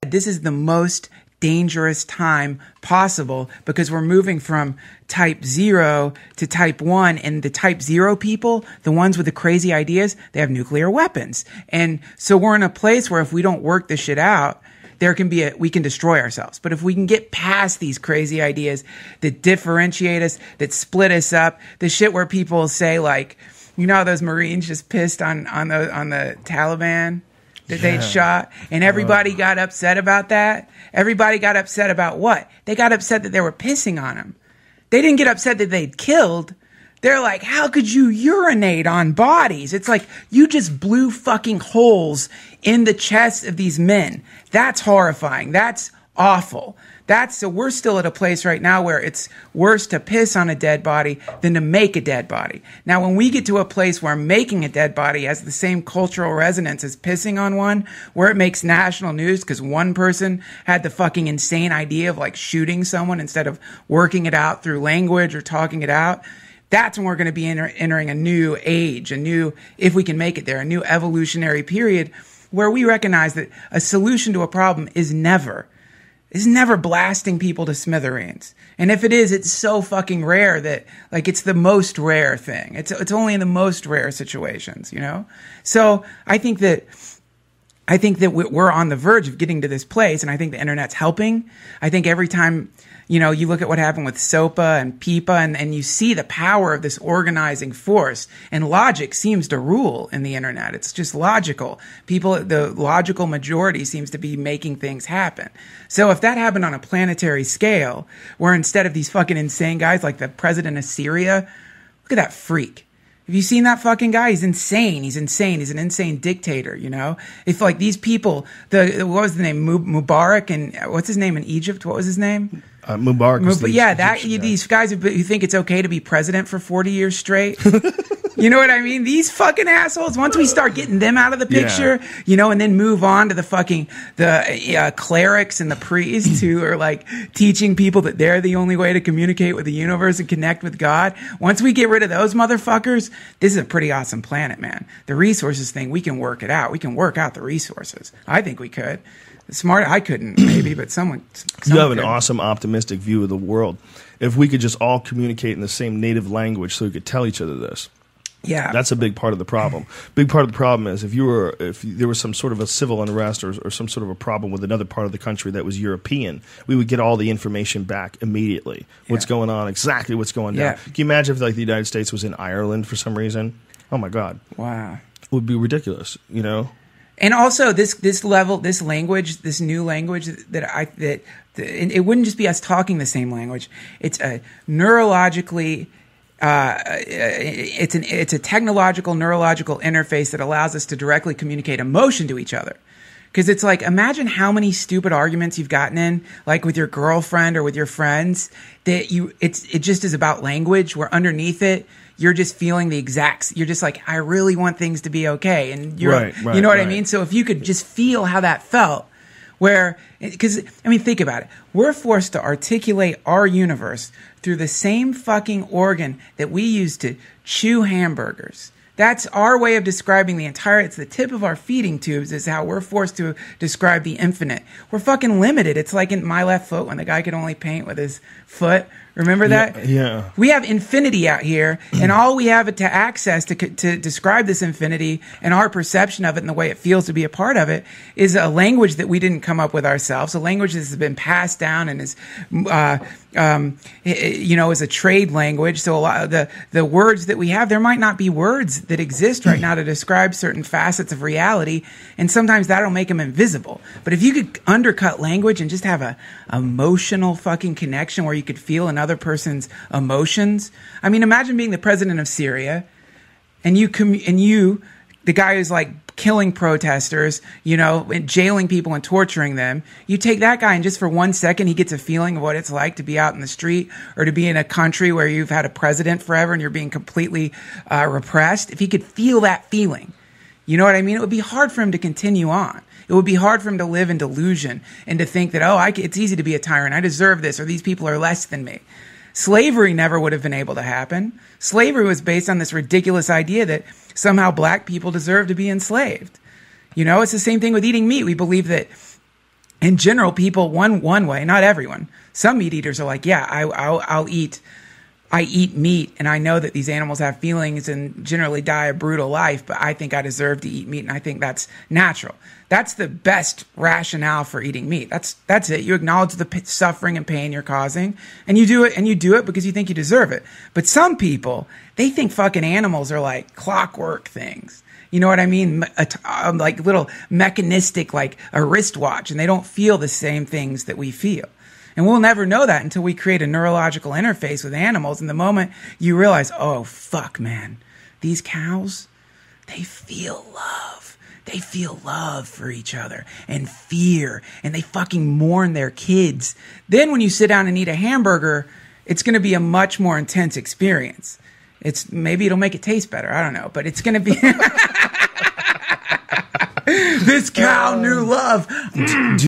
said, this is the most dangerous time possible because we're moving from type 0 to type 1, and the type 0 people, the ones with the crazy ideas, they have nuclear weapons. And so we're in a place where if we don't work this shit out, we can destroy ourselves. But if we can get past these crazy ideas that differentiate us, that split us up, the shit where people say like, you know how those Marines just pissed on the Taliban that they'd shot, and everybody got upset about that. Everybody got upset about what? They got upset that they were pissing on them. They didn't get upset that they'd killed. They're like, how could you urinate on bodies? It's like, you just blew fucking holes in the chests of these men. That's horrifying. That's awful. So we're still at a place right now where it's worse to piss on a dead body than to make a dead body. Now, when we get to a place where making a dead body has the same cultural resonance as pissing on one, where it makes national news because one person had the fucking insane idea of like shooting someone instead of working it out through language or talking it out, that's when we're going to be entering a new age, if we can make it there, a new evolutionary period where we recognize that a solution to a problem is never blasting people to smithereens. And if it is, it's so fucking rare that like it's the most rare thing. It's only in the most rare situations, you know? So I think that we're on the verge of getting to this place, and I think the internet's helping. I think every time, you know, you look at what happened with SOPA and PIPA, and you see the power of this organizing force, and logic seems to rule in the internet. It's just logical. The logical majority seems to be making things happen. So if that happened on a planetary scale, where instead of these fucking insane guys like the president of Syria, look at that freak. Have you seen that fucking guy? He's insane. He's an insane dictator, you know? If like these people, what was the name? Mubarak, and what's his name in Egypt? What was his name? Mubarak. These guys who think it's okay to be president for 40 years straight. You know what I mean? These fucking assholes, once we start getting them out of the picture, you know, and then move on to the clerics and the priests who are like teaching people that they're the only way to communicate with the universe and connect with God. Once we get rid of those motherfuckers, this is a pretty awesome planet, man. The resources thing, we can work it out. We can work out the resources. I think we could. Smart, I couldn't maybe, but someone you have could. An awesome, optimistic view of the world. If we could just all communicate in the same native language so we could tell each other this. Yeah, that's a big part of the problem. Big part of the problem is if there was some sort of a civil unrest or some sort of a problem with another part of the country that was European, we would get all the information back immediately. What's going on, exactly what's going down. Can you imagine if like the United States was in Ireland for some reason? Oh my God! Wow, it would be ridiculous, you know. And also this language, this new language that it wouldn't just be us talking the same language. It's a neurologically. It's a technological, neurological interface that allows us to directly communicate emotion to each other. Because it's like, imagine how many stupid arguments you've gotten in, like with your girlfriend or with your friends, that it just is about language, where underneath it, you're just feeling you're just like, I really want things to be okay. And you know what I mean? So if you could just feel how that felt, because, I mean, think about it. We're forced to articulate our universe through the same fucking organ that we use to chew hamburgers. That's our way of describing it's the tip of our feeding tubes is how we're forced to describe the infinite. We're fucking limited. It's like in My Left Foot when the guy could only paint with his foot. Remember that? Yeah. We have infinity out here, and all we have to access to describe this infinity and our perception of it and the way it feels to be a part of it is a language that we didn't come up with ourselves, a language that has been passed down and is, is a trade language. So a lot of the words that we have, there might not be words that exist right now to describe certain facets of reality, and sometimes that'll make them invisible. But if you could undercut language and just have a emotional fucking connection where you could feel another person's emotions. I mean, imagine being the president of Syria and the guy who's like killing protesters, you know, and jailing people and torturing them. You take that guy and just for 1 second, he gets a feeling of what it's like to be out in the street or to be in a country where you've had a president forever and you're being completely repressed. If he could feel that feeling, you know what I mean? It would be hard for him to continue on. It would be hard for him to live in delusion and to think that, it's easy to be a tyrant. I deserve this, or these people are less than me. Slavery never would have been able to happen. Slavery was based on this ridiculous idea that somehow black people deserve to be enslaved. You know, it's the same thing with eating meat. We believe that in general, people one way, not everyone. Some meat eaters are like, yeah, I eat meat, and I know that these animals have feelings and generally die a brutal life, but I think I deserve to eat meat, and I think that's natural. That's the best rationale for eating meat. That's it. You acknowledge the suffering and pain you're causing, and you do it because you think you deserve it. But some people, they think fucking animals are like clockwork things. You know what I mean? Like little mechanistic, like a wristwatch, and they don't feel the same things that we feel. And we'll never know that until we create a neurological interface with animals. And the moment you realize, oh, fuck, man, these cows, they feel love. They feel love for each other and fear. And they fucking mourn their kids. Then when you sit down and eat a hamburger, it's going to be a much more intense experience. Maybe it'll make it taste better. I don't know. But it's going to be... This cow knew love.